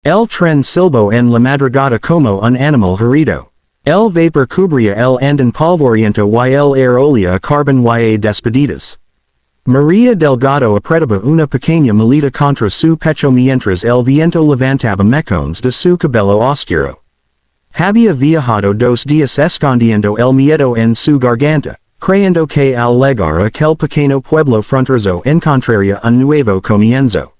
El tren silbo en la madrugada como un animal herido. El vapor cubría el andén polvorienta y el air olía a carbon y despedidas. María Delgado apretaba una pequeña maleta contra su pecho mientras el viento levantaba mechones de su cabello oscuro. Había viajado 2 días escondiendo el miedo en su garganta, creyendo que al llegar a aquel pequeño pueblo fronterizo encontraría un nuevo comienzo.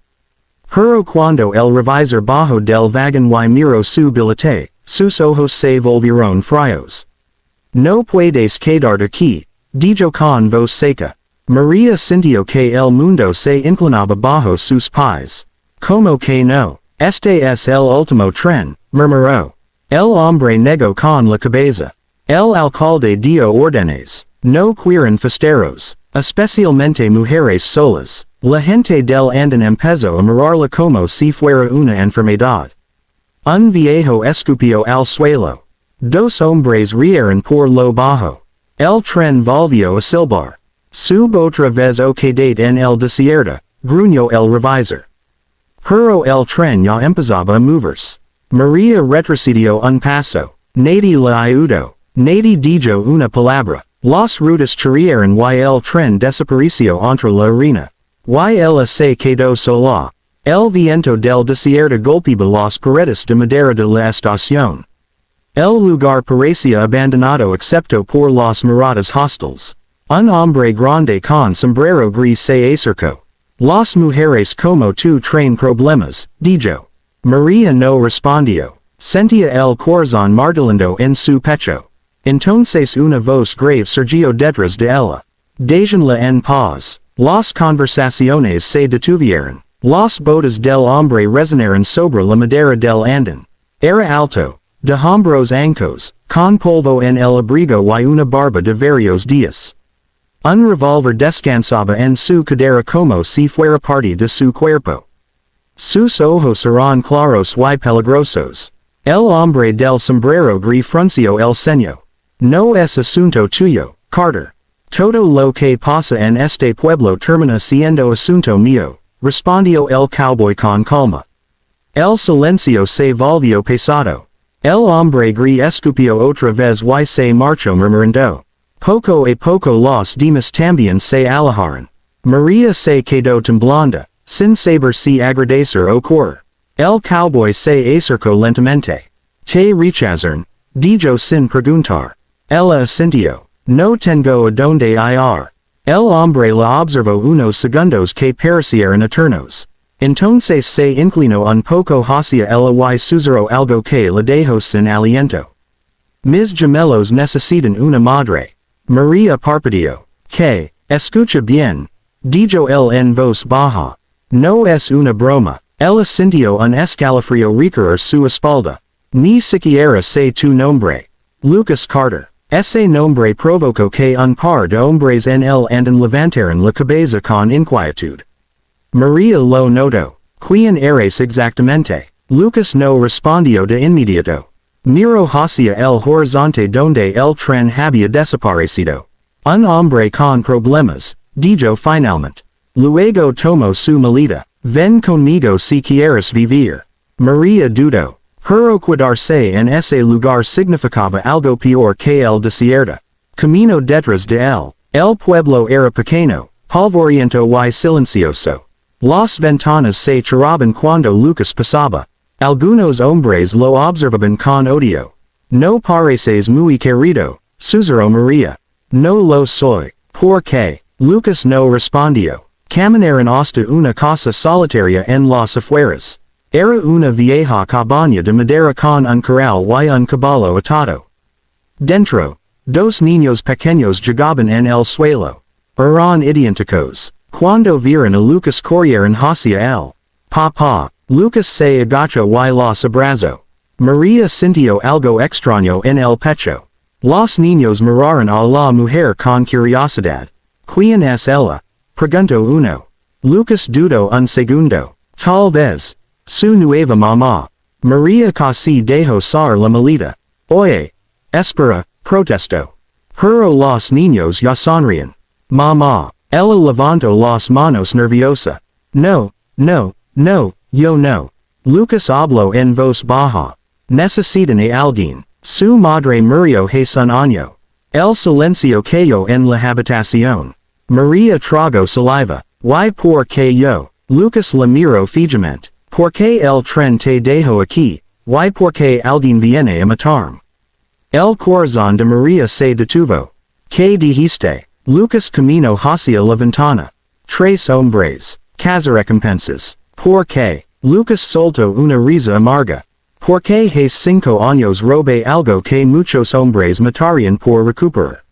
Pero cuando el revisor bajó del vagón y miró su billete, sus ojos se volvieron fríos. No puedes quedarte aquí, dijo con voz seca. María sintió que el mundo se inclinaba bajo sus pies. Como que no, este es el último tren, murmuró. El hombre negó con la cabeza. El alcalde dio órdenes. No quieren festeros, especialmente mujeres solas. La gente del andén empezó a mirarla como si fuera una enfermedad. Un viejo escupió al suelo. 2 hombres rieron por lo bajo. El tren volvió a silbar. Sub otra vez o quedate en el desierto, gruñó el revisor. Pero el tren ya empezaba a moverse. María retrocedió un paso. Nadie la ayudó. Nadie dijo una palabra. Las rutas chirriaron y el tren desapareció entre la arena. Y ella se quedó sola. El viento del desierto golpeaba las paredes de madera de la estación. El lugar parecía abandonado excepto por las miradas hostiles. Un hombre grande con sombrero gris se acercó. Las mujeres como tú traen problemas, dijo. María no respondió. Sentía el corazón martillando en su pecho. Entonces una voz grave surgió detrás de ella. Déjenla en paz. Las conversaciones se detuvieron. Las botas del hombre resonaron sobre la madera del andén. Era alto, de hombros ancos, con polvo en el abrigo y una barba de varios días. Un revólver descansaba en su cadera como si fuera parte de su cuerpo. Sus ojos eran claros y peligrosos. El hombre del sombrero gris frunció el ceño. No es asunto tuyo, Carter. Todo lo que pasa en este pueblo termina siendo asunto mío, respondió el cowboy con calma. El silencio se volvió pesado. El hombre gris escupió otra vez y se marchó murmurando. Poco a poco los demás también se alejaron. María se quedó temblando, sin saber si agradecer o correr. El cowboy se acercó lentamente. Te rechazaron, dijo sin preguntar. Ella asintió. No tengo a donde ir. El hombre la observó unos segundos que parecieron eternos. Entonces se inclinó un poco hacia ella y susurró algo que la dejó sin aliento. Mis gemelos necesitan una madre. María parpadeó. Que, escucha bien, dijo él en voz baja. No es una broma. Ella sintió un escalofrío recorrer su espalda. Ni siquiera sé tu nombre. Lucas Carter. Ese nombre provocó que un par de hombres en el andén levantaron la cabeza con inquietud. María lo notó. ¿Quién eres exactamente? Lucas no respondió de inmediato. Miró hacia el horizonte donde el tren había desaparecido. Un hombre con problemas, dijo finalmente. Luego tomó su maleta. Ven conmigo si quieres vivir. María dudó. Pero quedarse en ese lugar significaba algo peor que el desierto. Camino detrás de él. El pueblo era pequeño, polvoriento y silencioso. Las ventanas se cerraban cuando Lucas pasaba. Algunos hombres lo observaban con odio. No pareces muy querido, susurró María. No lo soy. ¿Por qué? Lucas no respondió. Caminaron hasta una casa solitaria en las afueras. Era una vieja cabaña de madera con un corral y un caballo atado. Dentro, 2 niños pequeños jugaban en el suelo. Eran idénticos. Cuando vieron a Lucas corrieron hacia él. Papá. Lucas se agachó y los abrazó. María sintió algo extraño en el pecho. Los niños miraron a la mujer con curiosidad. ¿Quién es ella? Preguntó uno. Lucas dudó un segundo. Tal vez. Su nueva mamá. María casi dejó salir la maleta. Oye. Espera, protestó. Pero los niños ya sonríen. Mamá. Ella levantó las manos nerviosa. No, no, no, yo no. Lucas hablo en voz baja. Necesitan a alguien. Su madre murió hace un año. El silencio cayó en la habitación. María tragó saliva. Y por qué yo. Lucas la miró fijamente. Porque el tren te dejó aquí. Y porque alguien viene a matarme. El corazón de María se detuvo. ¿Qué dijiste? Lucas camino hacia la ventana. Tres hombres. Cazarrecompensas. ¿Por qué? Lucas soltó una risa amarga. Porque hace 5 años robé algo que muchos hombres matarían por recuperar.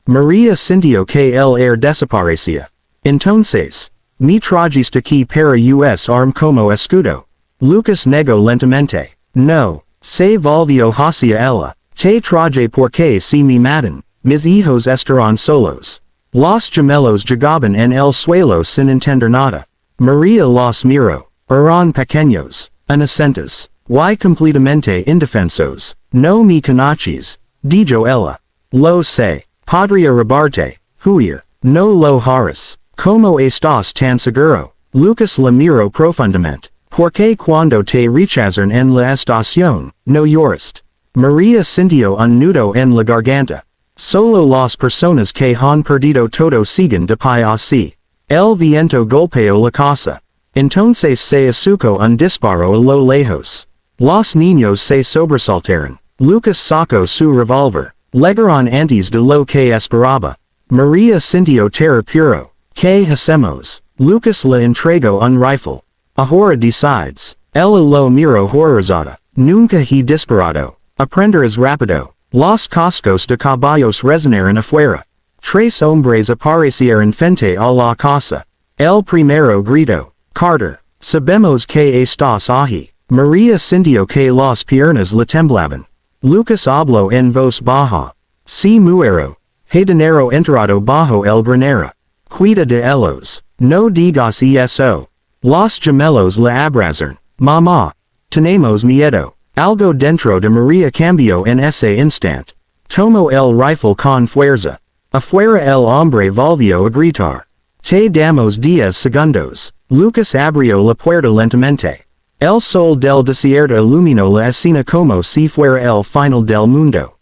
María sintió que el desaparecía. Entonces, me trajiste aquí para usarme como escudo. Lucas negó lentamente. No, se volvió hacia ella. Te traje porque si me matan, mis hijos estarán solos. Los gemelos llegaban en el suelo sin entender nada. María los miró. Eran pequeños, inocentes, y completamente indefensos. No me conoces, dijo ella. Lo sé, podría robarte, huir, no lo harás. ¿Cómo estás tan seguro? Lucas la miró profundamente. Porque cuando te rechazaron en la estación, no lloraste. María sintió un nudo en la garganta. Solo las personas que han perdido todo siguen de pie así. El viento golpeó la casa. Entonces se escuchó un disparo a lo lejos. Los niños se sobresaltaron. Lucas sacó su revólver. Llegaron antes de lo que esperaba. María sintió terror puro. ¿Qué hacemos? Lucas le entregó un rifle. Ahora decides. Ella lo miró horrorizada. Nunca he disparado. Aprenderás rápido. Los cascos de caballos resonaron afuera. Tres hombres aparecieron frente a la casa. El primero gritó. Carter, sabemos que estás ahí. María sintió que las piernas le temblaban. Lucas habló en voz baja. Si muero. Hay dinero enterrado bajo el granero. Cuida de ellos. No digas eso. Los gemelos le abrazaron. Mamá. Tenemos miedo. Algo dentro de María cambió en ese instante. Tomó el rifle con fuerza. Afuera el hombre volvió a gritar. Te damos 10 segundos. Lucas abrió la puerta lentamente. El sol del desierto iluminó la escena como si fuera el final del mundo.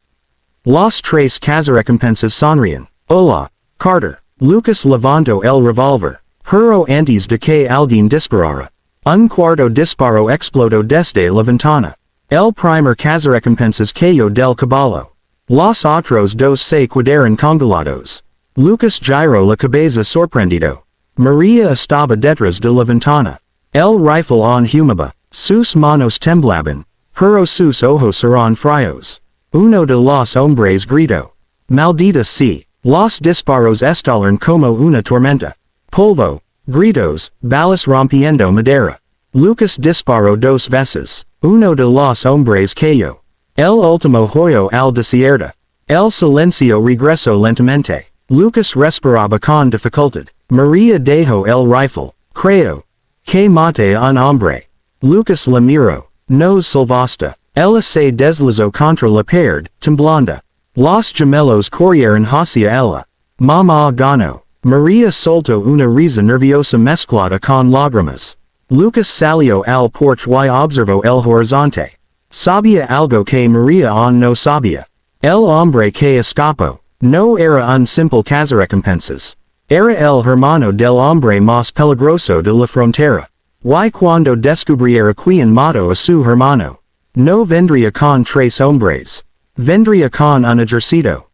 Los tres cazarrecompensas sonrían. Hola, Carter. Lucas levantó el revólver. Pero antes de que alguien disparara. Un cuarto disparo explotó desde la ventana. El primer cazarrecompensas cayó del caballo. Los otros dos se quedaron congelados. Lucas giró la cabeza sorprendido. María estaba detrás de la ventana. El rifle on humaba. Sus manos temblaban. Pero sus ojos eran fríos. Uno de los hombres gritó. Maldita sea. Los disparos estallaron como una tormenta. Polvo. Gritos. Balas rompiendo madera. Lucas disparó 2 veces. Uno de los hombres cayó. El último huyó al desierto. El silencio regresó lentamente. Lucas respiraba con dificultad. María dejó el rifle. Creo que maté a un hombre. Lucas la miró. Nos salvaste. Ella se deslizó contra la pared, temblando. Los gemelos corrieron hacia ella. Mamá ganó. María soltó una risa nerviosa mezclada con lágrimas. Lucas salió al porche y observó el horizonte. Sabía algo que María aún no sabía. El hombre que escapó no era un simple cazarrecompensas. Era el hermano del hombre más peligroso de la frontera. Y cuando descubriera quién mató a su hermano, no vendría con 3 hombres. Vendría con un ejército.